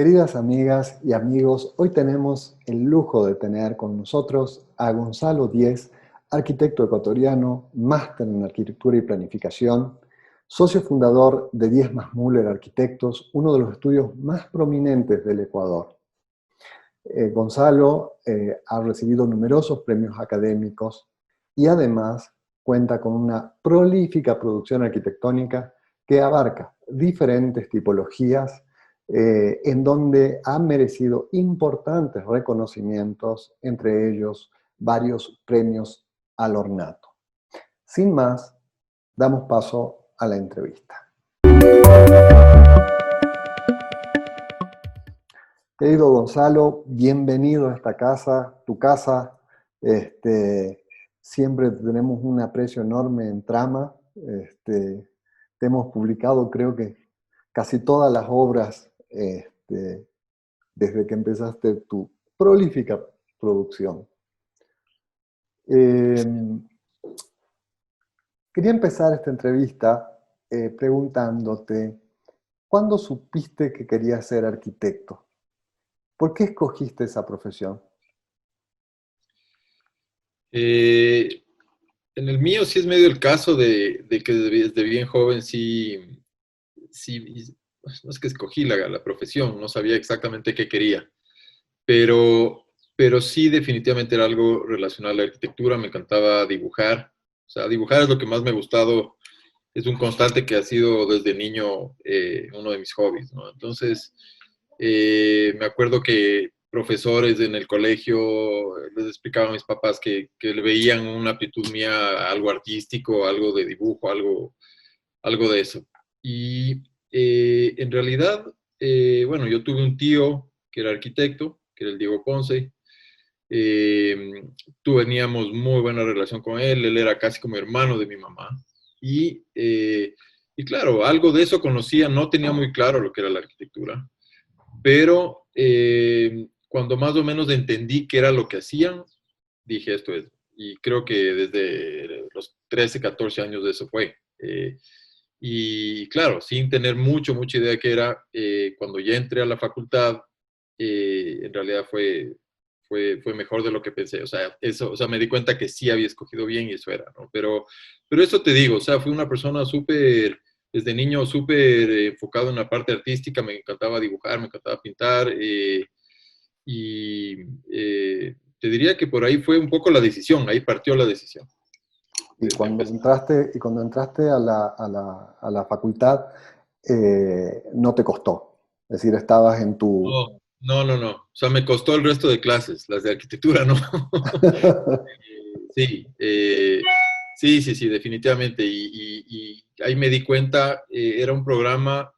Queridas amigas y amigos, hoy tenemos el lujo de tener con nosotros a Gonzalo Díez, arquitecto ecuatoriano, máster en arquitectura y planificación, socio fundador de Díez más Müller Arquitectos, uno de los estudios más prominentes del Ecuador. Gonzalo ha recibido numerosos premios académicos y además cuenta con una prolífica producción arquitectónica que abarca diferentes tipologías en donde ha merecido importantes reconocimientos, entre ellos varios premios al ornato. Sin más, damos paso a la entrevista. Querido Gonzalo, bienvenido a esta casa, tu casa. Siempre tenemos un aprecio enorme en Trama. Te hemos publicado, creo que casi todas las obras desde que empezaste tu prolífica producción. Quería empezar esta entrevista preguntándote, ¿cuándo supiste que querías ser arquitecto? ¿Por qué escogiste esa profesión? En el mío sí es medio el caso de que desde bien joven sí, no es que escogí la profesión, no sabía exactamente qué quería, pero, pero sí definitivamente era algo relacionado a la arquitectura, me encantaba dibujar, o sea, dibujar es lo que más me ha gustado, es un constante que ha sido desde niño uno de mis hobbies, ¿no? Entonces, me acuerdo que profesores en el colegio les explicaban a mis papás que le veían una aptitud mía a algo artístico, algo de dibujo, algo de eso. Y en realidad, bueno, yo tuve un tío que era arquitecto, que era el Diego Ponce. Eh, Teníamos muy buena relación con él era casi como hermano de mi mamá. Y, eh, y claro, algo de eso conocía, no tenía muy claro lo que era la arquitectura, pero cuando más o menos entendí qué era lo que hacían, dije esto es. Y creo que desde los 13, 14 años de eso fue. Y claro, sin tener mucha idea de qué era, cuando ya entré a la facultad, en realidad fue mejor de lo que pensé. O sea, eso, o sea, me di cuenta que sí había escogido bien y eso era, ¿no? Pero eso te digo, o sea, fui una persona súper, desde niño súper enfocado en la parte artística, me encantaba dibujar, me encantaba pintar, y te diría que por ahí fue un poco la decisión, ahí partió la decisión Y de cuando empezar. entraste a la facultad, no te costó. Es decir, estabas en tu... No. O sea, me costó el resto de clases, las de arquitectura, ¿no? Sí, sí, definitivamente. Y ahí me di cuenta, era un programa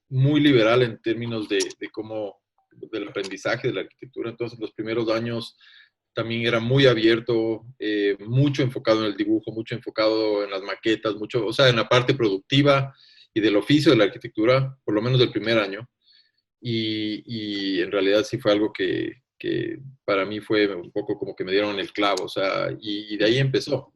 muy liberal en términos de cómo, del aprendizaje de la arquitectura. Entonces, los primeros años también era muy abierto, mucho enfocado en el dibujo, mucho enfocado en las maquetas, mucho, o sea, en la parte productiva y del oficio de la arquitectura, por lo menos del primer año. Y en realidad sí fue algo que para mí fue un poco como que me dieron el clavo, o sea, y de ahí empezó,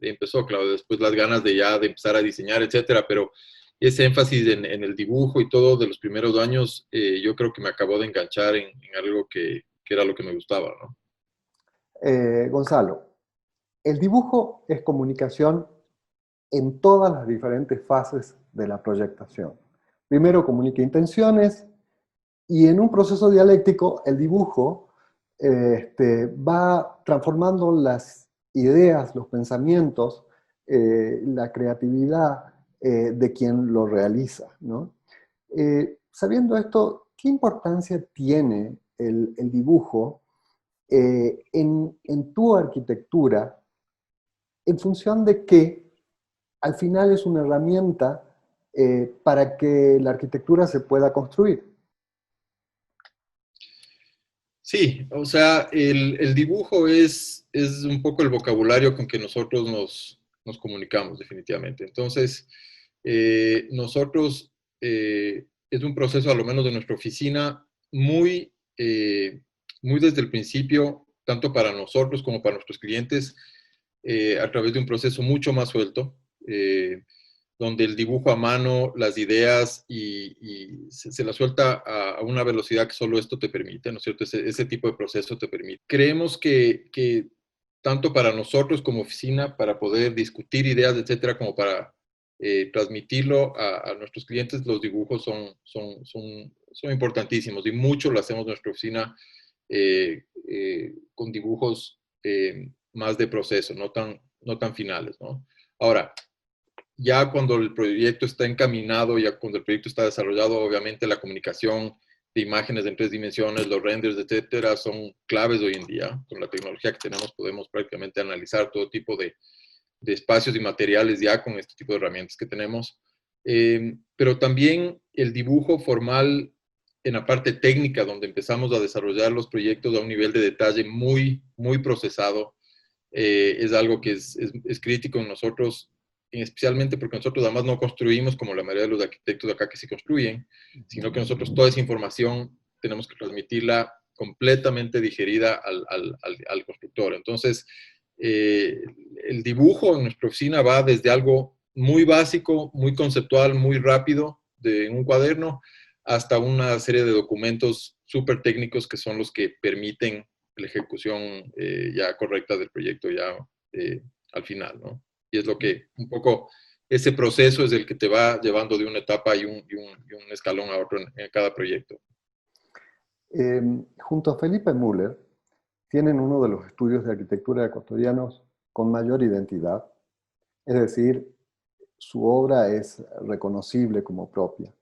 claro, después las ganas de ya de empezar a diseñar, etcétera, pero ese énfasis en el dibujo y todo de los primeros años, yo creo que me acabó de enganchar en algo que era lo que me gustaba, ¿no? Gonzalo, el dibujo es comunicación en todas las diferentes fases de la proyectación. Primero comunica intenciones y en un proceso dialéctico el dibujo va transformando las ideas, los pensamientos, la creatividad de quien lo realiza, ¿no? Sabiendo esto, ¿qué importancia tiene el dibujo en tu arquitectura en función de que al final es una herramienta para que la arquitectura se pueda construir? Sí, o sea, el dibujo es un poco el vocabulario con que nosotros nos comunicamos, definitivamente. Entonces, nosotros, es un proceso, a lo menos de nuestra oficina, muy desde el principio, tanto para nosotros como para nuestros clientes, a través de un proceso mucho más suelto. donde el dibujo a mano, las ideas y se la suelta a una velocidad que solo esto te permite, ¿no es cierto? Ese tipo de proceso te permite. Creemos que tanto para nosotros como oficina, para poder discutir ideas, etcétera, como para transmitirlo a nuestros clientes, los dibujos son importantísimos y mucho lo hacemos en nuestra oficina con dibujos más de proceso, no tan finales, ¿no? Ahora, ya cuando el proyecto está encaminado, ya cuando el proyecto está desarrollado, obviamente la comunicación de imágenes en 3 dimensiones, los renders, etcétera, son claves hoy en día. Con la tecnología que tenemos podemos prácticamente analizar todo tipo de espacios y materiales ya con este tipo de herramientas que tenemos. Pero también el dibujo formal en la parte técnica, donde empezamos a desarrollar los proyectos a un nivel de detalle muy, muy procesado, es algo que es crítico en nosotros, especialmente porque nosotros además no construimos como la mayoría de los arquitectos de acá que sí construyen, sino que nosotros toda esa información tenemos que transmitirla completamente digerida al constructor. Entonces, el dibujo en nuestra oficina va desde algo muy básico, muy conceptual, muy rápido, de un cuaderno, hasta una serie de documentos súper técnicos que son los que permiten la ejecución ya correcta del proyecto ya al final, ¿no? Y es lo que un poco, ese proceso es el que te va llevando de una etapa y un escalón a otro en cada proyecto. Junto a Felipe Müller, tienen uno de los estudios de arquitectura ecuatorianos con mayor identidad, es decir, su obra es reconocible como propia.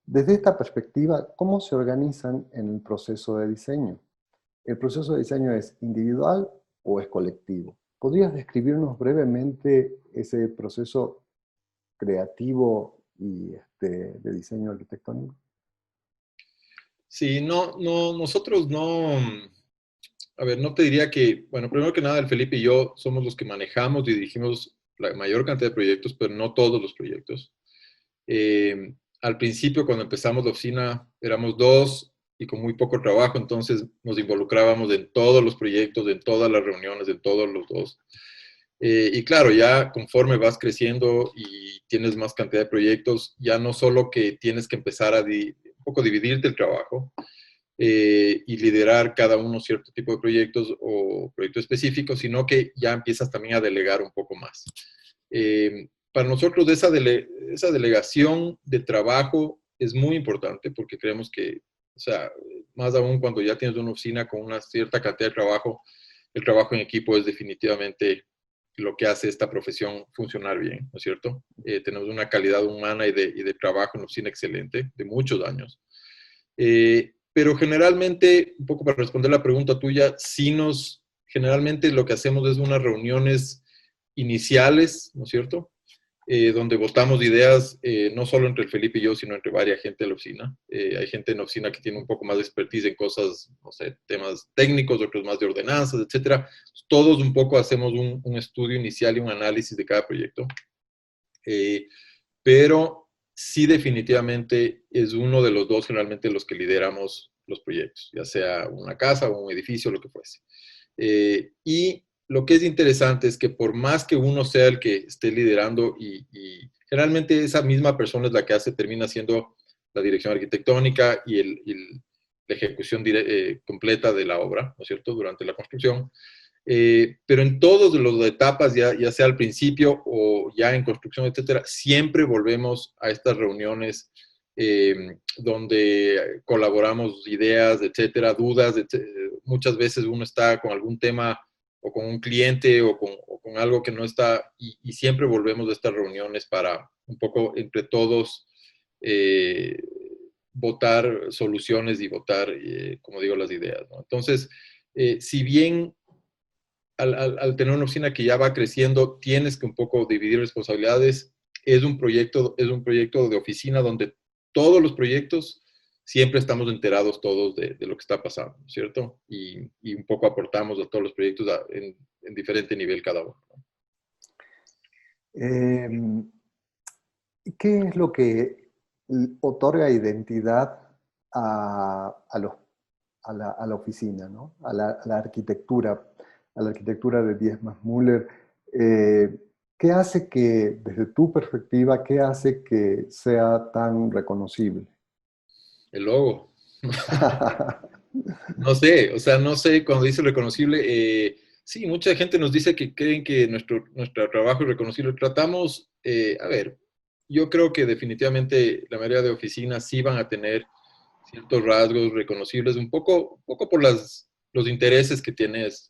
Desde esta perspectiva, ¿cómo se organizan en el proceso de diseño? ¿El proceso de diseño es individual o es colectivo? ¿Podrías describirnos brevemente ese proceso creativo y de diseño arquitectónico? Sí, nosotros no, a ver, no te diría que, bueno, primero que nada, el Felipe y yo somos los que manejamos y dirigimos la mayor cantidad de proyectos, pero no todos los proyectos. Al principio, cuando empezamos la oficina, éramos dos y con muy poco trabajo, entonces nos involucrábamos en todos los proyectos, en todas las reuniones, en todos los dos. Y claro, ya conforme vas creciendo y tienes más cantidad de proyectos, ya no solo que tienes que empezar a un poco dividirte el trabajo y liderar cada uno cierto tipo de proyectos o proyectos específicos, sino que ya empiezas también a delegar un poco más. Para nosotros esa delegación de trabajo es muy importante porque creemos que, o sea, más aún cuando ya tienes una oficina con una cierta cantidad de trabajo, el trabajo en equipo es definitivamente lo que hace esta profesión funcionar bien, ¿no es cierto? Tenemos una calidad humana y de trabajo en la oficina excelente, de muchos años. Pero generalmente, un poco para responder la pregunta tuya, generalmente lo que hacemos es unas reuniones iniciales, ¿no es cierto? Donde votamos ideas, no solo entre el Felipe y yo, sino entre varias gente de la oficina. Hay gente en la oficina que tiene un poco más de expertise en cosas, no sé, temas técnicos, otros más de ordenanzas, etcétera. Todos un poco hacemos un estudio inicial y un análisis de cada proyecto. Pero sí definitivamente es uno de los dos generalmente los que lideramos los proyectos, ya sea una casa o un edificio, lo que fuese. Y lo que es interesante es que por más que uno sea el que esté liderando y generalmente esa misma persona es la que termina haciendo la dirección arquitectónica y la ejecución completa de la obra, ¿no es cierto?, durante la construcción. Pero en todas las etapas, ya sea al principio o ya en construcción, etcétera, siempre volvemos a estas reuniones donde colaboramos ideas, etcétera, dudas. Muchas veces uno está con algún tema o con un cliente o con algo que no está, y siempre volvemos a estas reuniones para un poco entre todos eh, votar soluciones y votar, como digo, las ideas, ¿no? Entonces, si bien al tener una oficina que ya va creciendo, tienes que un poco dividir responsabilidades. Es un proyecto de oficina donde todos los proyectos siempre estamos enterados todos de lo que está pasando, ¿cierto? Y un poco aportamos a todos los proyectos en diferente nivel cada uno. Eh, ¿Qué es lo que otorga identidad a la oficina, ¿no? A la arquitectura de Diez más Müller? ¿Qué hace que, desde tu perspectiva, qué hace que sea tan reconocible? El logo. No sé, o sea, no sé, cuando dice reconocible, sí, mucha gente nos dice que creen que nuestro trabajo es reconocible. Tratamos, a ver, yo creo que definitivamente la mayoría de oficinas sí van a tener ciertos rasgos reconocibles, un poco por los intereses que tienes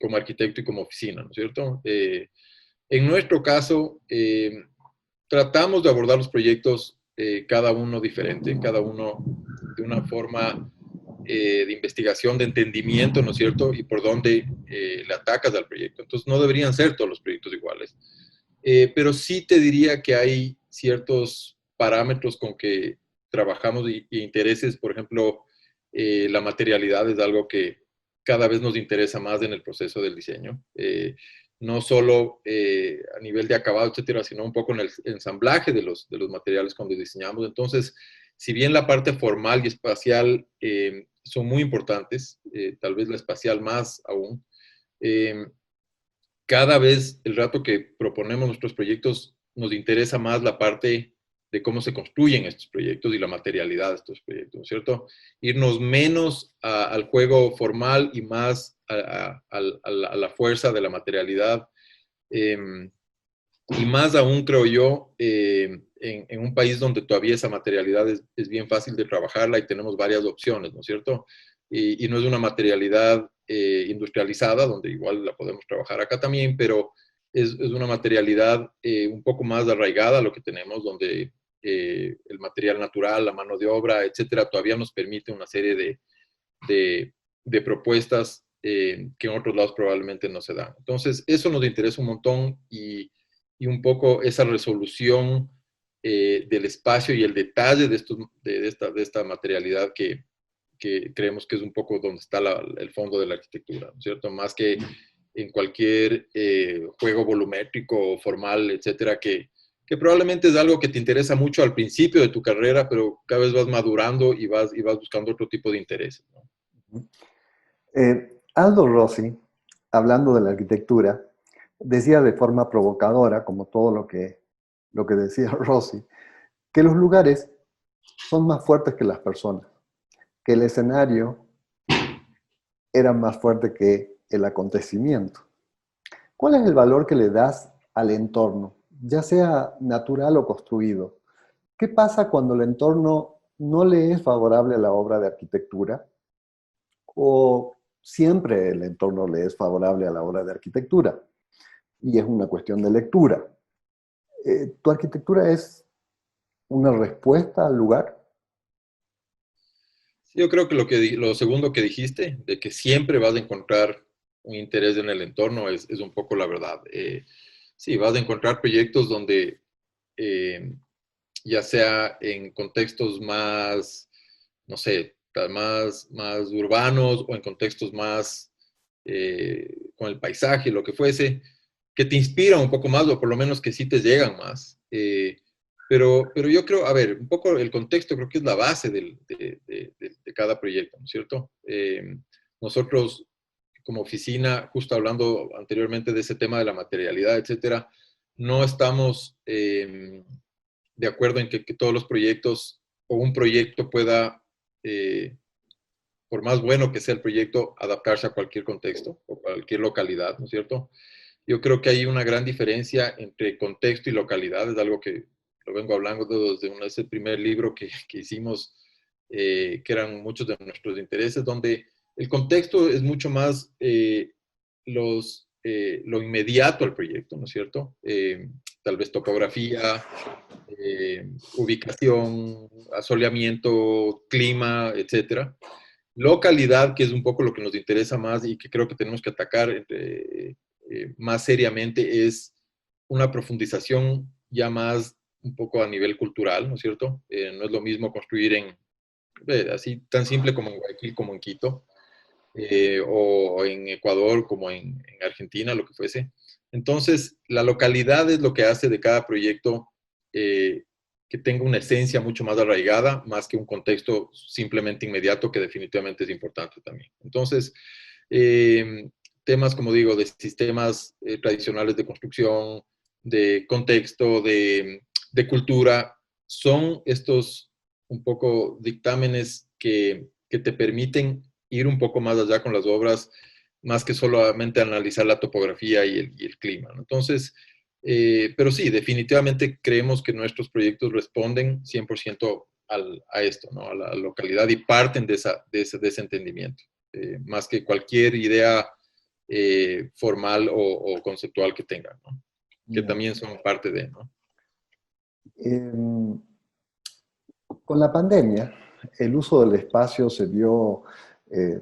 como arquitecto y como oficina, ¿no es cierto? En nuestro caso, tratamos de abordar los proyectos cada uno diferente, cada uno de una forma de investigación, de entendimiento, ¿no es cierto? Y por dónde le atacas al proyecto. Entonces, no deberían ser todos los proyectos iguales. Pero sí te diría que hay ciertos parámetros con que trabajamos y intereses, por ejemplo, la materialidad es algo que cada vez nos interesa más en el proceso del diseño. No solo a nivel de acabado, etcétera, sino un poco en el ensamblaje de los materiales cuando diseñamos. Entonces, si bien la parte formal y espacial son muy importantes, tal vez la espacial más aún, eh, cada vez el rato que proponemos nuestros proyectos nos interesa más la parte de cómo se construyen estos proyectos y la materialidad de estos proyectos, ¿no es cierto? Irnos menos al juego formal y más a la fuerza de la materialidad. Eh, y más aún, creo yo, en un país donde todavía esa materialidad es bien fácil de trabajarla y tenemos varias opciones, ¿no es cierto? Y no es una materialidad industrializada, donde igual la podemos trabajar acá también, pero es una materialidad un poco más arraigada a lo que tenemos, donde el material natural, la mano de obra, etcétera, todavía nos permite una serie de, de propuestas que en otros lados probablemente no se dan. Entonces, eso nos interesa un montón y un poco esa resolución del espacio y el detalle de esta materialidad que creemos que es un poco donde está el fondo de la arquitectura, ¿no es cierto? Más que en cualquier juego volumétrico o formal, etcétera, que probablemente es algo que te interesa mucho al principio de tu carrera, pero cada vez vas madurando y vas buscando otro tipo de intereses, ¿no? Aldo Rossi, hablando de la arquitectura, decía de forma provocadora, como todo lo que decía Rossi, que los lugares son más fuertes que las personas, que el escenario era más fuerte que el acontecimiento. ¿Cuál es el valor que le das al entorno, ya sea natural o construido? ¿Qué pasa cuando el entorno no le es favorable a la obra de arquitectura? ¿O siempre el entorno le es favorable a la obra de arquitectura? Y es una cuestión de lectura. ¿Tu arquitectura es una respuesta al lugar? Yo creo que lo segundo que dijiste, de que siempre vas a encontrar un interés en el entorno, es un poco la verdad. Sí, vas a encontrar proyectos donde, eh, ya sea en contextos más, no sé, más urbanos o en contextos más con el paisaje, lo que fuese, que te inspiran un poco más o por lo menos que sí te llegan más. Pero yo creo, a ver, un poco el contexto creo que es la base de cada proyecto, ¿no es cierto? Nosotros como oficina, justo hablando anteriormente de ese tema de la materialidad, etcétera, no estamos de acuerdo en que todos los proyectos o un proyecto pueda, por más bueno que sea el proyecto, adaptarse a cualquier contexto o cualquier localidad, ¿no es cierto? Yo creo que hay una gran diferencia entre contexto y localidad, es algo que lo vengo hablando desde ese primer libro que hicimos, que eran muchos de nuestros intereses, donde el contexto es mucho más lo inmediato al proyecto, ¿no es cierto? Tal vez topografía, ubicación, asoleamiento, clima, etcétera. Localidad, que es un poco lo que nos interesa más y que creo que tenemos que atacar más seriamente, es una profundización ya más un poco a nivel cultural, ¿no es cierto? No es lo mismo construir así tan simple como en Guayaquil, como en Quito, o en Ecuador, como en Argentina, lo que fuese. Entonces, la localidad es lo que hace de cada proyecto eh, que tenga una esencia mucho más arraigada, más que un contexto simplemente inmediato, que definitivamente es importante también. Entonces, eh, temas, como digo, de sistemas tradicionales de construcción, de contexto, de cultura, son estos un poco dictámenes que te permiten ir un poco más allá con las obras, más que solamente analizar la topografía y el clima, ¿no? Entonces, pero sí, definitivamente creemos que nuestros proyectos responden 100% a esto, ¿no? A la localidad y parten de ese entendimiento, más que cualquier idea formal o conceptual que tengan, ¿no? Que Ya. también son parte de, ¿no? Em, con la pandemia, el uso del espacio se vio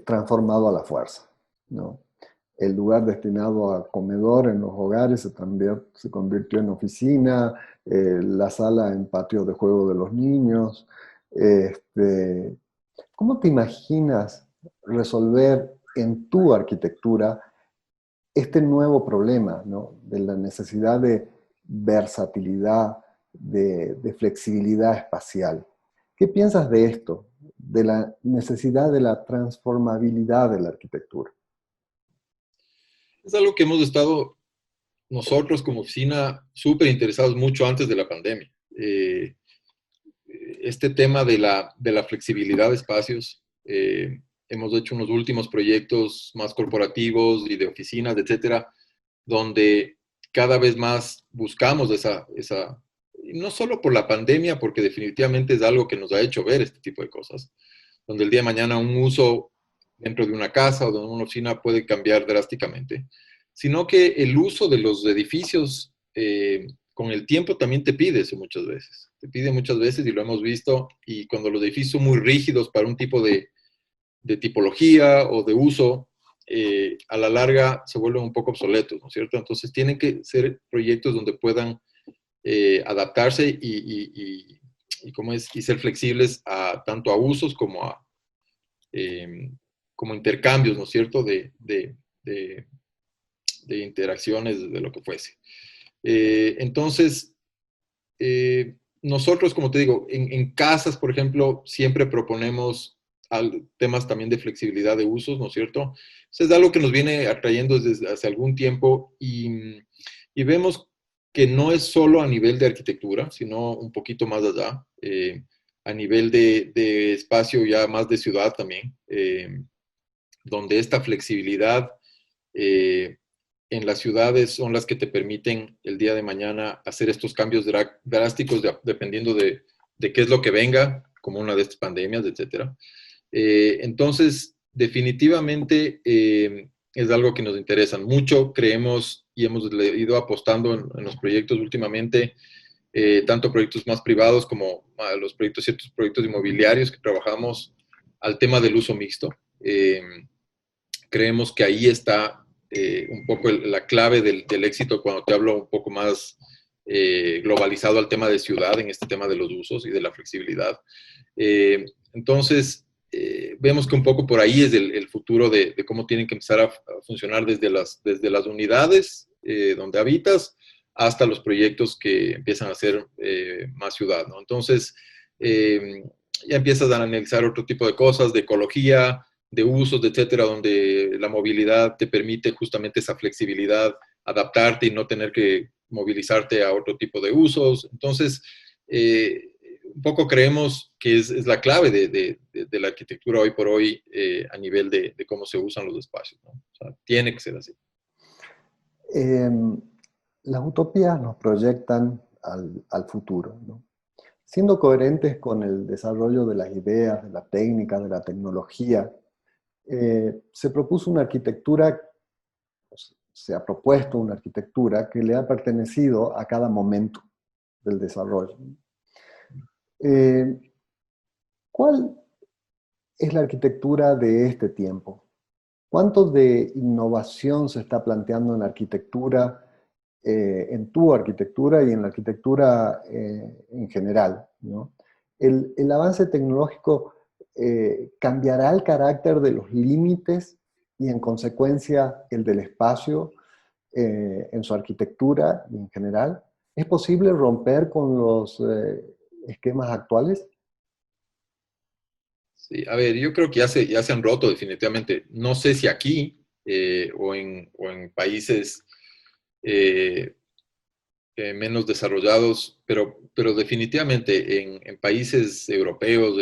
transformado a la fuerza, ¿no? El lugar destinado a comedor en los hogares se convirtió en oficina, la sala en patio de juego de los niños. Este, ¿Cómo te imaginas resolver en tu arquitectura este nuevo problema, ¿no? De la necesidad de versatilidad, de flexibilidad espacial? ¿Qué piensas de esto, de la necesidad de la transformabilidad de la arquitectura? Es algo que hemos estado nosotros como oficina súper interesados mucho antes de la pandemia. Este tema de la flexibilidad de espacios, hemos hecho unos últimos proyectos más corporativos y de oficinas, etcétera, donde cada vez más buscamos no solo por la pandemia, porque definitivamente es algo que nos ha hecho ver este tipo de cosas, donde el día de mañana un uso dentro de una casa o de una oficina puede cambiar drásticamente, sino que el uso de los edificios con el tiempo también te pide eso muchas veces. Te pide muchas veces y lo hemos visto, y cuando los edificios son muy rígidos para un tipo de tipología o de uso, a la larga se vuelven un poco obsoletos, ¿no es cierto? Entonces tienen que ser proyectos donde puedan adaptarse y ser flexibles tanto a usos eh, como intercambios, ¿no es cierto? De, de interacciones, de lo que fuese. Entonces, nosotros, como te digo, en casas, por ejemplo, siempre proponemos temas también de flexibilidad de usos, ¿no es cierto? Eso es algo que nos viene atrayendo desde hace algún tiempo y vemos que no es solo a nivel de arquitectura, sino un poquito más allá, a nivel de espacio ya más de ciudad también, donde esta flexibilidad eh, en las ciudades son las que te permiten el día de mañana hacer estos cambios drásticos dependiendo de qué es lo que venga, como una de estas pandemias, etcétera. Entonces, definitivamente es algo que nos interesa mucho. Creemos y hemos ido apostando en los proyectos últimamente, tanto proyectos más privados como los proyectos, ciertos proyectos inmobiliarios que trabajamos al tema del uso mixto. Creemos que ahí está un poco la clave del éxito cuando te hablo un poco más globalizado al tema de ciudad, en este tema de los usos y de la flexibilidad. Entonces, vemos que un poco por ahí es el futuro de cómo tienen que empezar a funcionar desde las unidades donde habitas hasta los proyectos que empiezan a ser más ciudad, ¿no? Entonces, ya empiezas a analizar otro tipo de cosas, de ecología, de usos, etcétera, donde la movilidad te permite justamente esa flexibilidad, adaptarte y no tener que movilizarte a otro tipo de usos. Entonces, un poco creemos que es la clave de la arquitectura hoy por hoy a nivel de cómo se usan los espacios, ¿no? O sea, tiene que ser así. Em, las utopías nos proyectan al futuro, ¿no? Siendo coherentes con el desarrollo de las ideas, de la técnica, de la tecnología, se propuso una arquitectura, se ha propuesto una arquitectura que le ha pertenecido a cada momento del desarrollo. Eh, ¿Cuál es la arquitectura de este tiempo? ¿Cuánto de innovación se está planteando en la arquitectura, en tu arquitectura y en la arquitectura en general, ¿no? El avance tecnológico cambiará el carácter de los límites y en consecuencia el del espacio en su arquitectura y en general. ¿Es posible romper con los esquemas actuales? Sí, a ver, yo creo que ya se han roto definitivamente. No sé si aquí o en países menos desarrollados, pero definitivamente en países europeos,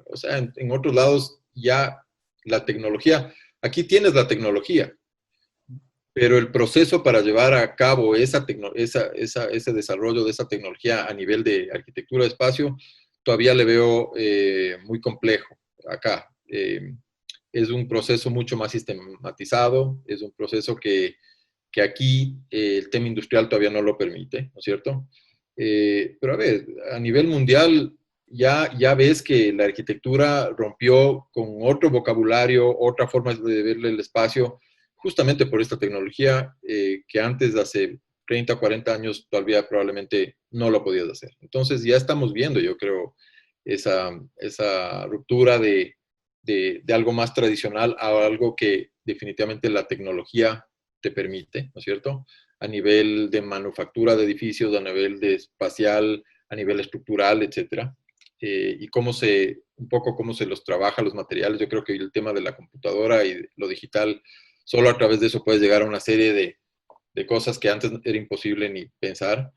o sea, en otros lados ya la tecnología, aquí tienes la tecnología, pero el proceso para llevar a cabo ese desarrollo de esa tecnología a nivel de arquitectura de espacio, todavía le veo muy complejo acá. Es un proceso mucho más sistematizado, es un proceso que aquí el tema industrial todavía no lo permite, ¿no es cierto? Pero a ver, a nivel mundial ya ves que la arquitectura rompió con otro vocabulario, otra forma de verle el espacio, justamente por esta tecnología que antes, de hace 30, 40 años, todavía probablemente no lo podías hacer. Entonces ya estamos viendo, yo creo, esa ruptura de algo más tradicional a algo que definitivamente la tecnología te permite, ¿no es cierto? A nivel de manufactura de edificios, a nivel de espacial, a nivel estructural, etcétera. Y un poco cómo se los trabaja los materiales. Yo creo que el tema de la computadora y lo digital, solo a través de eso puedes llegar a una serie de cosas que antes era imposible ni pensar.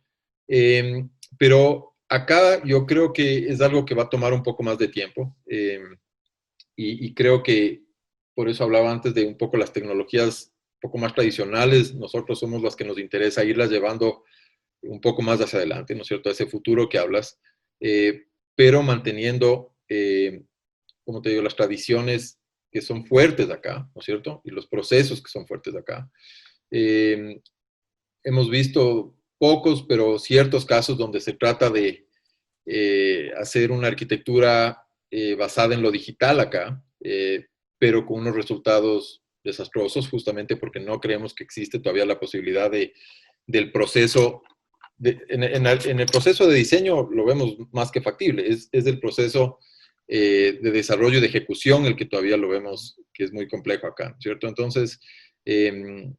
Pero acá yo creo que es algo que va a tomar un poco más de tiempo. Y creo que por eso hablaba antes de un poco las tecnologías un poco más tradicionales, nosotros somos las que nos interesa irlas llevando un poco más hacia adelante, ¿no es cierto? Ese futuro que hablas, pero manteniendo, como te digo, las tradiciones que son fuertes acá, ¿no es cierto? Y los procesos que son fuertes acá. Eh, Hemos visto pocos, pero ciertos casos donde se trata de hacer una arquitectura basada en lo digital acá, pero con unos resultados desastrosos, justamente porque no creemos que existe todavía la posibilidad del proceso. En el proceso de diseño lo vemos más que factible, es el proceso de desarrollo y de ejecución el que todavía lo vemos que es muy complejo acá, ¿cierto? Entonces, eh,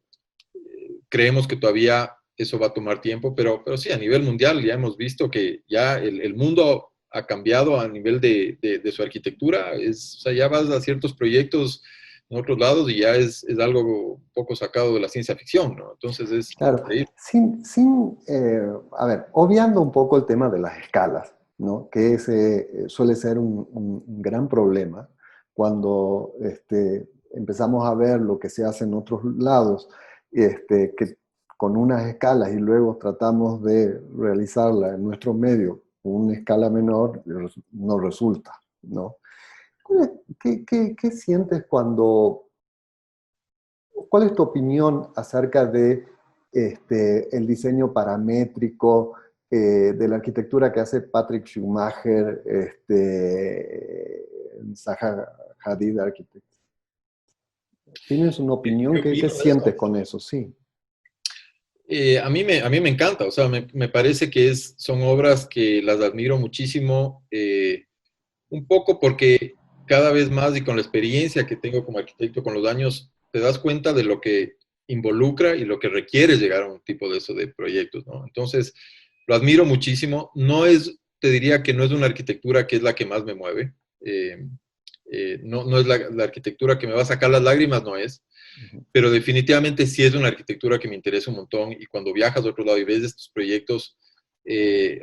creemos que todavía eso va a tomar tiempo, pero sí, a nivel mundial ya hemos visto que ya el mundo ha cambiado a nivel de su arquitectura. O sea, ya vas a ciertos proyectos en otros lados y ya es algo un poco sacado de la ciencia ficción, ¿no? Entonces es Claro, increíble. a ver, obviando un poco el tema de las escalas, ¿no? Que ese suele ser un gran problema cuando empezamos a ver lo que se hace en otros lados, que con unas escalas y luego tratamos de realizarla en nuestro medio con una escala menor, no resulta, ¿no? ¿Qué sientes cuál es tu opinión acerca de el diseño paramétrico, de la arquitectura que hace Patrick Schumacher, Zaha Hadid Architects? ¿Tienes una opinión? ¿Qué ¿Qué opino de sientes eso? con eso? Sí. A mí me encanta, o sea, me parece que son obras que las admiro muchísimo, un poco porque cada vez más y con la experiencia que tengo como arquitecto con los años, te das cuenta de lo que involucra y lo que requiere llegar a un tipo de eso de proyectos, ¿no? Entonces, lo admiro muchísimo. Te diría que no es una arquitectura que es la que más me mueve. No es la arquitectura que me va a sacar las lágrimas, no es, Ujú. pero definitivamente sí es una arquitectura que me interesa un montón y cuando viajas a otro lado y ves estos proyectos,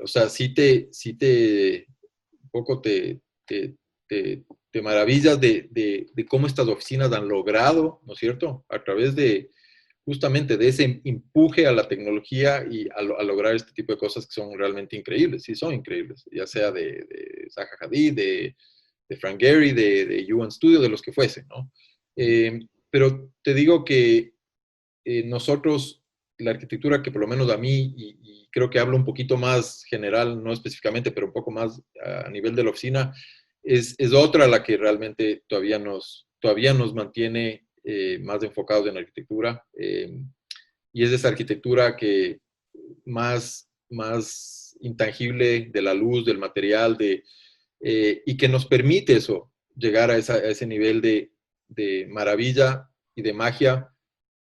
o sea, un poco te, te maravillas de cómo estas oficinas han logrado, ¿no es cierto? A través de justamente de ese empuje a la tecnología y a lograr este tipo de cosas que son realmente increíbles, sí, son increíbles, ya sea de Zaha Hadid, de Frank Gehry, de UN Studio, de los que fuesen, ¿no? Pero te digo que nosotros, la arquitectura que por lo menos a mí, y creo que hablo un poquito más general, no específicamente, pero un poco más a nivel de la oficina, es otra la que realmente todavía nos mantiene más enfocados en la arquitectura. Y es esa arquitectura que más intangible de la luz, del material, y que nos permite eso, llegar a ese nivel de maravilla y de magia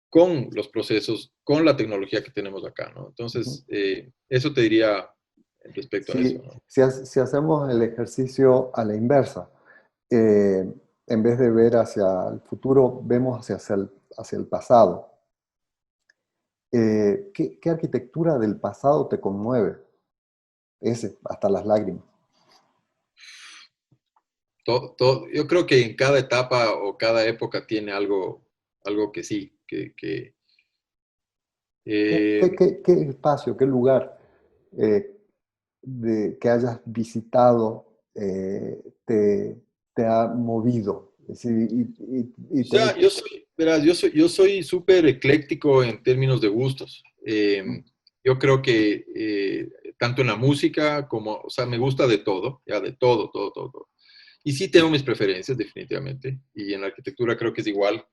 con los procesos, con la tecnología que tenemos acá, ¿no? Ujú. Entonces, eso te diría respecto a eso, Si, ¿no? si hacemos el ejercicio a la inversa, eh, en vez de ver hacia el futuro, vemos hacia el pasado. ¿Qué arquitectura del pasado te conmueve? Hasta las lágrimas. Yo creo que en cada etapa o cada época tiene algo que sí, eh, ¿Qué espacio, qué lugar eh, que hayas visitado te ha movido? Es decir, y o te ha sea, hecho... verás, yo soy súper ecléctico en términos de gustos. Yo creo que tanto en la música como, o sea, me gusta de todo, ya de todo, todo, todo, todo. Y sí tengo mis preferencias, definitivamente, y en la arquitectura creo que es igual.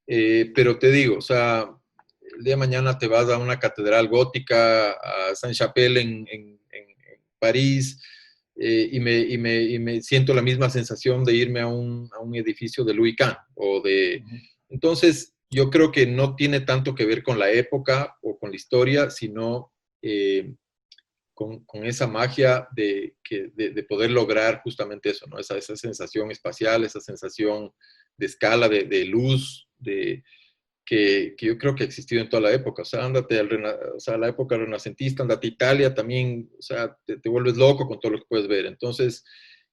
Pero te digo, o sea, el día de mañana te vas a una catedral gótica, a Saint-Chapelle en París, y me siento la misma sensación de irme a un edificio de Louis Kahn. Entonces, yo creo que no tiene tanto que ver con la época o con la historia, sino con esa magia de poder lograr justamente eso, ¿no? Esa sensación espacial, esa sensación de escala, de luz, que yo creo que ha existido en toda la época. O sea, ándate o sea, a la época renacentista, ándate a Italia también, o sea, te vuelves loco con todo lo que puedes ver. Entonces,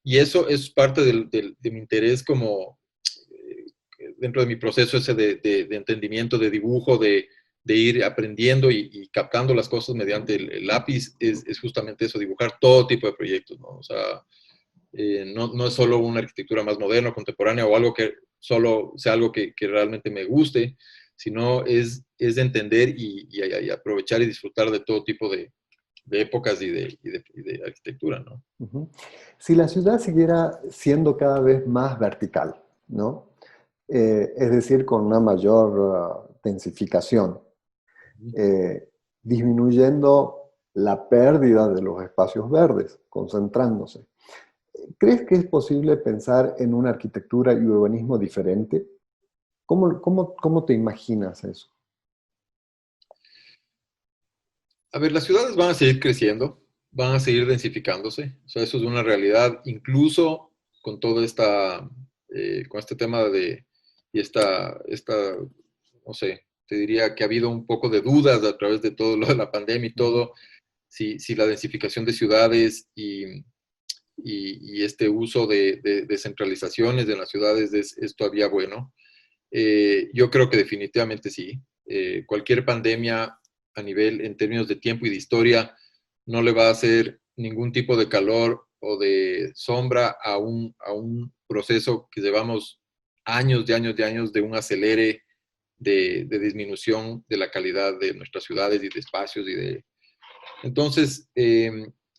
y eso es parte de mi interés como dentro de mi proceso ese de entendimiento, de dibujo, de ir aprendiendo y captando las cosas mediante el lápiz, es justamente eso, dibujar todo tipo de proyectos, ¿no? O sea, no es solo una arquitectura más moderna, contemporánea o algo que solo sea algo que realmente me guste, sino es de entender y aprovechar y disfrutar de todo tipo de épocas y de arquitectura, ¿no? Ujú. Si la ciudad siguiera siendo cada vez más vertical, ¿no? Es decir, con una mayor densificación, eh, disminuyendo la pérdida de los espacios verdes, concentrándose. ¿Crees que es posible pensar en una arquitectura y urbanismo diferente? ¿Cómo te imaginas eso? A ver, las ciudades van a seguir creciendo, van a seguir densificándose, o sea, eso es una realidad, incluso con todo con este tema y no sé, te diría que ha habido un poco de dudas a través de todo lo de la pandemia y Ujú. todo, si la densificación de ciudades y este uso de centralizaciones en las ciudades es todavía bueno. Yo creo que definitivamente sí. Cualquier pandemia a nivel, en términos de tiempo y de historia, no le va a hacer ningún tipo de calor o de sombra a un proceso que llevamos años de años de años de un acelere de disminución de la calidad de nuestras ciudades y de espacios Entonces,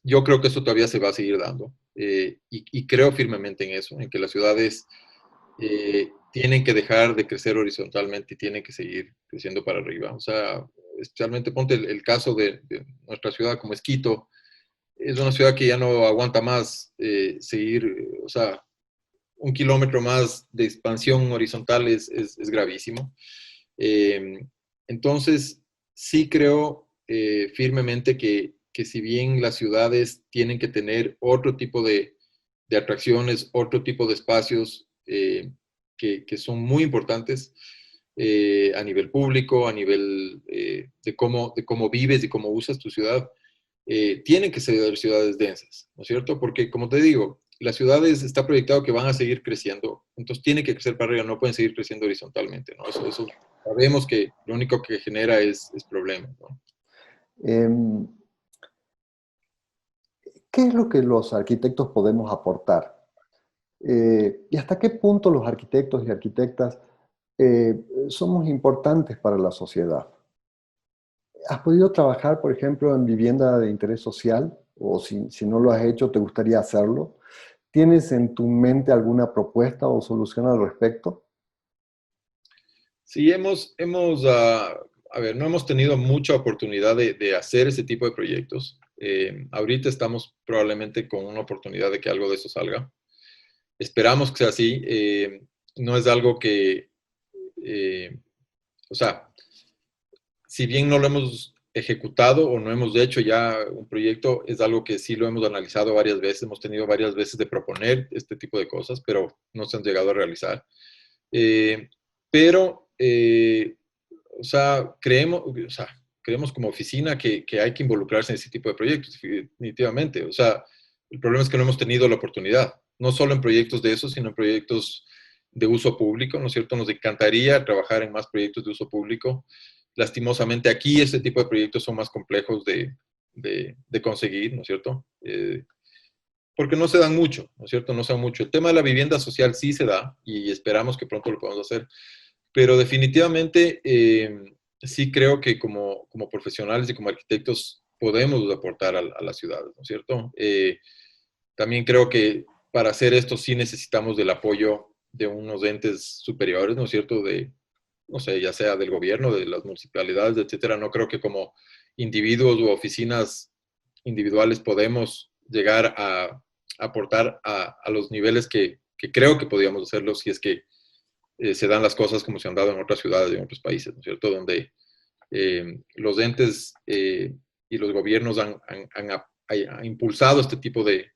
yo creo que eso todavía se va a seguir dando y creo firmemente en eso, en que las ciudades tienen que dejar de crecer horizontalmente y tienen que seguir creciendo para arriba. O sea, especialmente ponte el caso de nuestra ciudad como es Quito, es una ciudad que ya no aguanta más seguir, o sea, un kilómetro más de expansión horizontal es gravísimo. Eh, entonces, sí creo firmemente que si bien las ciudades tienen que tener otro tipo de atracciones, otro tipo de espacios que son muy importantes a nivel público, a nivel de cómo vives y cómo usas tu ciudad, tienen que ser ciudades densas, ¿no es cierto? Porque, como te digo, las ciudades está proyectado que van a seguir creciendo, entonces tienen que crecer para arriba, no pueden seguir creciendo horizontalmente, ¿no? Eso sabemos que lo único que genera es problemas, ¿no? Em, ¿Qué es lo que los arquitectos podemos aportar? ¿Y hasta qué punto los arquitectos y arquitectas somos importantes para la sociedad? ¿Has podido trabajar, por ejemplo, en vivienda de interés social? O si no lo has hecho, ¿te gustaría hacerlo? ¿Tienes en tu mente alguna propuesta o solución al respecto? Sí, a ver, no hemos tenido mucha oportunidad de hacer ese tipo de proyectos. Ahorita estamos probablemente con una oportunidad de que algo de eso salga. Esperamos que sea así. No es algo eh, o sea, si bien no lo hemos ejecutado o no hemos hecho ya un proyecto, es algo que sí lo hemos analizado varias veces, hemos tenido varias veces de proponer este tipo de cosas, pero no se han llegado a realizar. Eh, pero, o sea, creemos como oficina que hay que involucrarse en ese tipo de proyectos, definitivamente. O sea, el problema es que no hemos tenido la oportunidad, no solo en proyectos de esos, sino en proyectos de uso público, ¿no es cierto? Nos encantaría trabajar en más proyectos de uso público. Lastimosamente aquí este tipo de proyectos son más complejos de conseguir, ¿no es cierto? Porque no se dan mucho, ¿no es cierto? No se dan mucho. El tema de la vivienda social sí se da y esperamos que pronto lo podamos hacer, pero definitivamente sí creo que como profesionales y como arquitectos podemos aportar a las ciudades, ¿no es cierto? También creo que para hacer esto sí necesitamos del apoyo de unos entes superiores, ¿no es cierto? No sé, ya sea del gobierno, de las municipalidades, etcétera. No creo que como individuos u oficinas individuales podemos llegar a aportar a los niveles que creo que podríamos hacerlo si es que se dan las cosas como se han dado en otras ciudades y en otros países, ¿no es cierto? Donde los entes y los gobiernos han impulsado este tipo de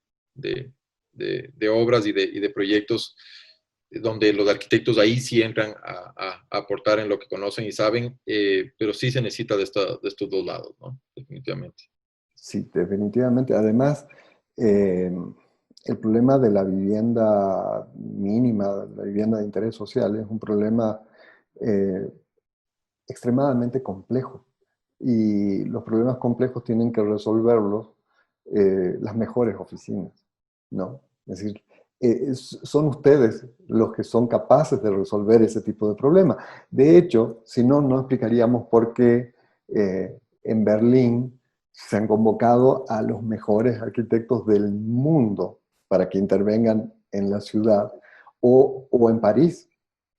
obras y de proyectos donde los arquitectos ahí sí entran a aportar en lo que conocen y saben, pero sí se necesita de estos dos lados, ¿no? Definitivamente. Sí, definitivamente. Además, el problema de la vivienda mínima, la vivienda de interés social, es un problema eh, extremadamente complejo. Y los problemas complejos tienen que resolverlos las mejores oficinas, ¿no? Es decir, son ustedes los que son capaces de resolver ese tipo de problemas. De hecho, si no, no explicaríamos por qué en Berlín se han convocado a los mejores arquitectos del mundo para que intervengan en la ciudad, o en París,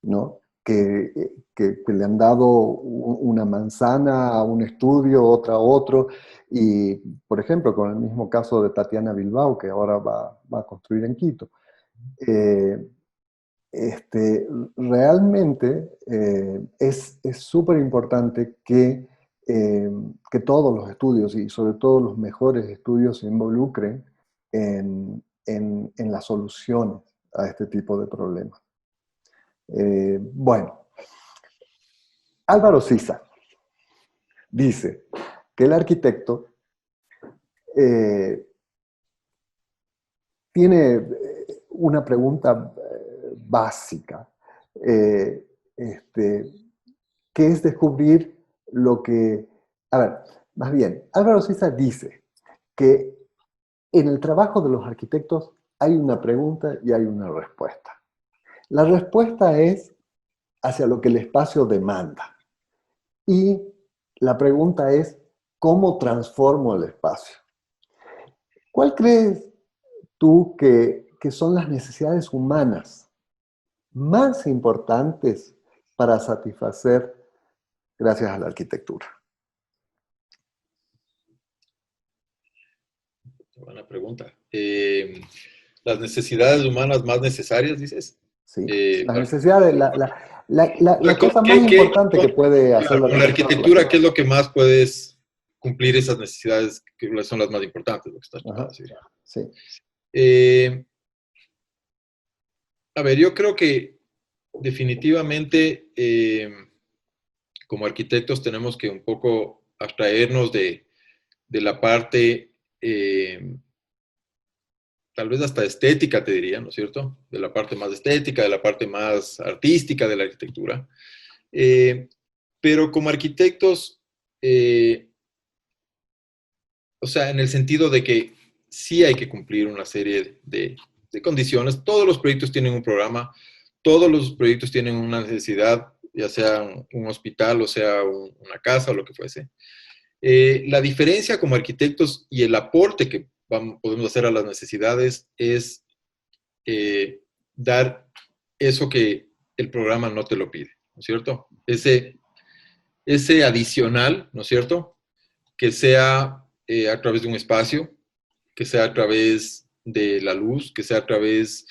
¿no? Que le han dado una manzana a un estudio, otra a otro, y por ejemplo, con el mismo caso de Tatiana Bilbao, que ahora va a construir en Quito. Eh, Realmente es súper importante que todos los estudios y sobre todo los mejores estudios se involucren en las soluciones a este tipo de problemas. Bueno, Álvaro Siza dice que el arquitecto eh, tiene una pregunta básica, eh, este, que es descubrir lo que... A ver, más bien, Álvaro Siza dice que en el trabajo de los arquitectos hay una pregunta y hay una respuesta. La respuesta es hacia lo que el espacio demanda. Y la pregunta es, ¿cómo transformo el espacio? ¿Cuál crees tú que son las necesidades humanas más importantes para satisfacer gracias a la arquitectura? Buena pregunta. Las necesidades humanas más necesarias, dices. Sí, las Para- necesidades, la cosa más importante que puede hacer claro, la con la arquitectura por la arquitectura, ciudad. ¿qué es lo que más puedes cumplir esas necesidades que son las más importantes, lo que estás tratando Ajá, de decir? sí. Eh, a ver, yo creo que definitivamente como arquitectos tenemos que un poco abstraernos de la parte, tal vez hasta estética, te diría, ¿no es cierto? De la parte más estética, de la parte más artística de la arquitectura. Eh, pero como arquitectos, o sea, en el sentido de que sí hay que cumplir una serie de condiciones. Todos los proyectos tienen un programa, todos los proyectos tienen una necesidad, ya sea un hospital o sea una casa o lo que fuese. La diferencia como arquitectos y el aporte que podemos hacer a las necesidades es dar eso que el programa no te lo pide, ¿no es cierto? Ese adicional, ¿no es cierto? Que sea a través de un espacio, que sea a través de la luz, que sea a través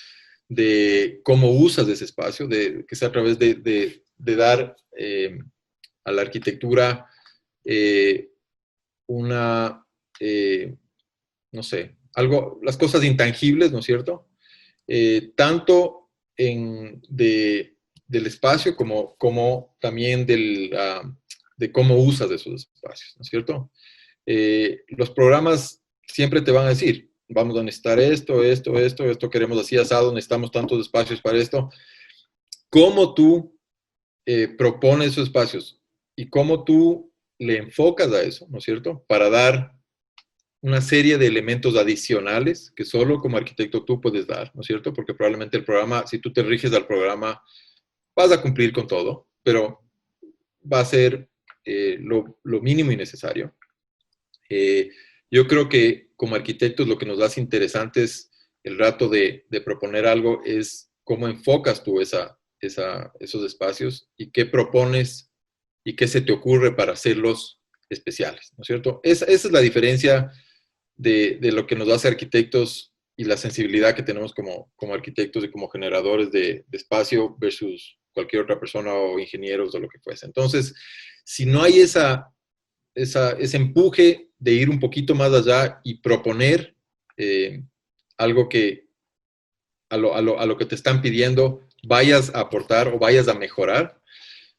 de cómo usas ese espacio, que sea a través de dar a la arquitectura eh, una, no sé, algo, las cosas intangibles, ¿no es cierto? Tanto del espacio como también de cómo usas esos espacios, ¿no es cierto? Los programas siempre te van a decir, vamos a necesitar esto queremos así asado, necesitamos tantos espacios para esto. ¿Cómo tú propones esos espacios y cómo tú le enfocas a eso, ¿no es cierto? Para dar una serie de elementos adicionales que solo como arquitecto tú puedes dar, ¿no es cierto? Porque probablemente el programa, si tú te riges al programa, vas a cumplir con todo, pero va a ser lo mínimo y necesario. Eh, yo creo que como arquitectos lo que nos hace interesantes el rato de proponer algo es cómo enfocas tú esos espacios y qué propones y qué se te ocurre para hacerlos especiales, ¿no es cierto? Esa es la diferencia de lo que nos hace arquitectos y la sensibilidad que tenemos como arquitectos y como generadores de espacio versus cualquier otra persona o ingenieros o lo que fuese. Entonces, si no hay ese empuje de ir un poquito más allá y proponer algo que a lo que te están pidiendo vayas a aportar o vayas a mejorar,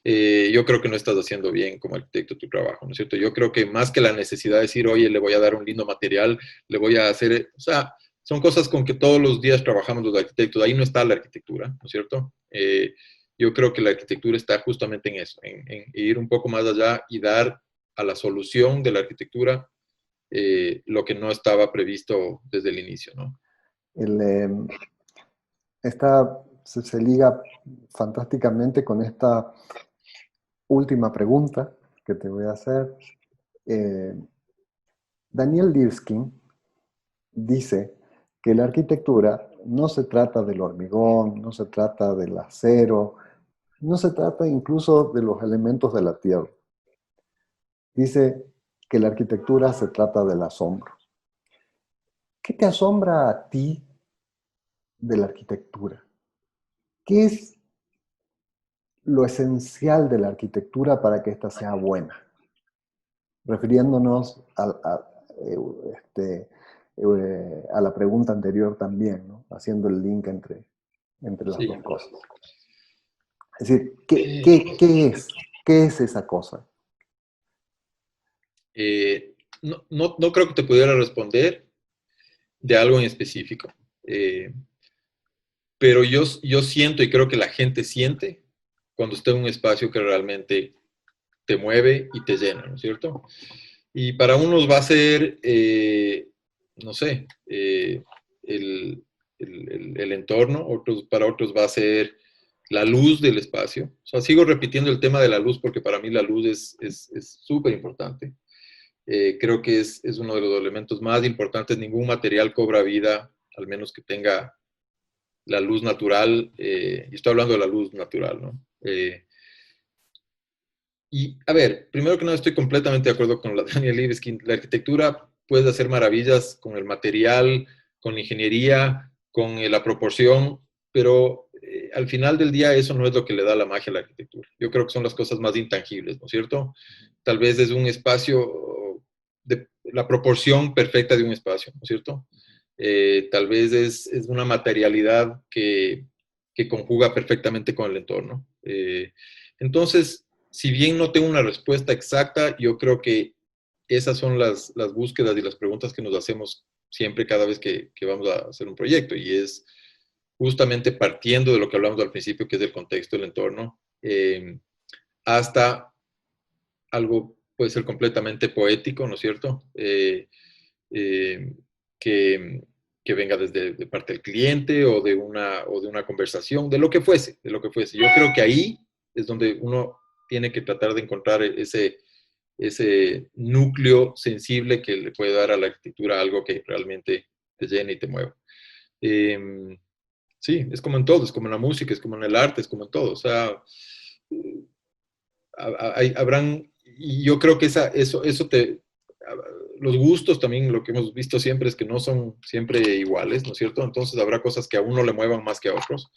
yo creo que no estás haciendo bien como arquitecto tu trabajo, ¿no es cierto? Yo creo que más que la necesidad de decir, oye, le voy a dar un lindo material, le voy a hacer, o sea, son cosas con que todos los días trabajamos los arquitectos, ahí no está la arquitectura, ¿no es cierto? Yo creo que la arquitectura está justamente en eso, en ir un poco más allá y dar a la solución de la arquitectura lo que no estaba previsto desde el inicio, ¿no? El, se liga fantásticamente con esta última pregunta que te voy a hacer. Daniel Libeskind dice que la arquitectura no se trata del hormigón, no se trata del acero, no se trata incluso de los elementos de la tierra. Dice que la arquitectura se trata del asombro. ¿Qué te asombra a ti de la arquitectura? ¿Qué es lo esencial de la arquitectura para que ésta sea buena? Refiriéndonos a la pregunta anterior también, ¿no? Haciendo el link entre las Sí. dos cosas. Es decir, ¿qué es esa cosa? No creo que te pudiera responder de algo en específico, pero yo siento y creo que la gente siente cuando está en un espacio que realmente te mueve y te llena, ¿no es cierto? Y para unos va a ser, no sé, el entorno, para otros va a ser la luz del espacio. O sea, sigo repitiendo el tema de la luz porque para mí la luz es súper importante. Creo que es uno de los elementos más importantes. Ningún material cobra vida, al menos que tenga la luz natural. Y estoy hablando de la luz natural, ¿no? Y a ver, primero que nada estoy completamente de acuerdo con la Daniel Libeskind. La arquitectura puede hacer maravillas con el material, con la ingeniería, con la proporción, pero al final del día eso no es lo que le da la magia a la arquitectura. Yo creo que son las cosas más intangibles, ¿no es cierto? Tal vez es un espacio, de la proporción perfecta de un espacio, ¿no es cierto? Tal vez es una materialidad que conjuga perfectamente con el entorno. Entonces, si bien no tengo una respuesta exacta, yo creo que esas son las búsquedas y las preguntas que nos hacemos siempre cada vez que vamos a hacer un proyecto. Y es justamente partiendo de lo que hablamos al principio, que es el contexto, el entorno, hasta algo puede ser completamente poético, ¿no es cierto? Que, que venga desde de parte del cliente o de una conversación, de lo que fuese, de lo que fuese. Yo creo que ahí es donde uno tiene que tratar de encontrar ese núcleo sensible que le puede dar a la arquitectura algo que realmente te llene y te mueva. Sí, es como en todo, es como en la música, es como en el arte, es como en todo. O sea, habrán, y yo creo que eso los gustos también, lo que hemos visto siempre es que no son siempre iguales, ¿no es cierto? Entonces habrá cosas que a uno le muevan más que a otros,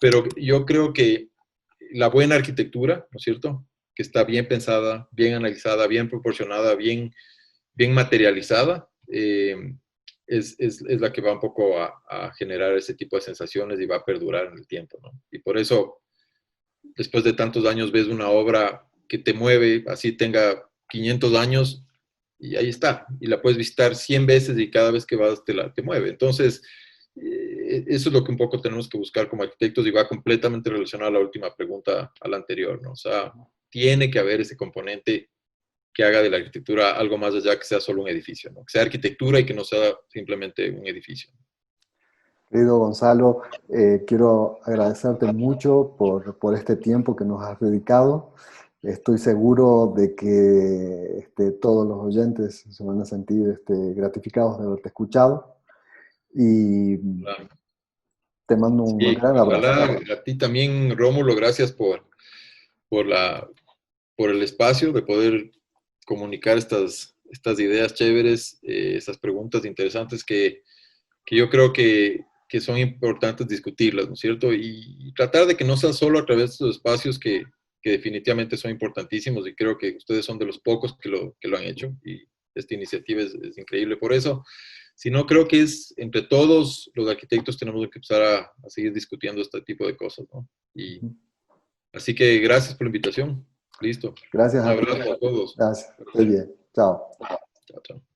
pero yo creo que la buena arquitectura, ¿no es cierto? Que está bien pensada, bien analizada, bien proporcionada, bien materializada, es la que va un poco a generar ese tipo de sensaciones y va a perdurar en el tiempo, ¿no? Y por eso, después de tantos años, ves una obra que te mueve, así tenga 500 años, y ahí está. Y la puedes visitar 100 veces y cada vez que vas te mueve. Entonces, eso es lo que un poco tenemos que buscar como arquitectos y va completamente relacionado a la última pregunta, a la anterior, ¿no? O sea, tiene que haber ese componente que haga de la arquitectura algo más allá que sea solo un edificio, ¿no? Que sea arquitectura y que no sea simplemente un edificio. Querido Gonzalo, quiero agradecerte mucho por este tiempo que nos has dedicado. Estoy seguro de que todos los oyentes se van a sentir gratificados de haberte escuchado y Claro. te mando un Sí, gran abrazo. ojalá a ti también, Rómulo, gracias por, la, por el espacio de poder comunicar estas ideas chéveres, estas preguntas interesantes que yo creo que son importantes discutirlas, ¿no es cierto? Y tratar de que no sea solo a través de estos espacios que definitivamente son importantísimos y creo que ustedes son de los pocos que lo han hecho y esta iniciativa es increíble por eso, sino creo que es entre todos los arquitectos tenemos que empezar a seguir discutiendo este tipo de cosas, ¿no? Y así que gracias por la invitación. Listo. Gracias Un a ti. abrazo a todos. Gracias. Estés bien. Chao. Chao, chao.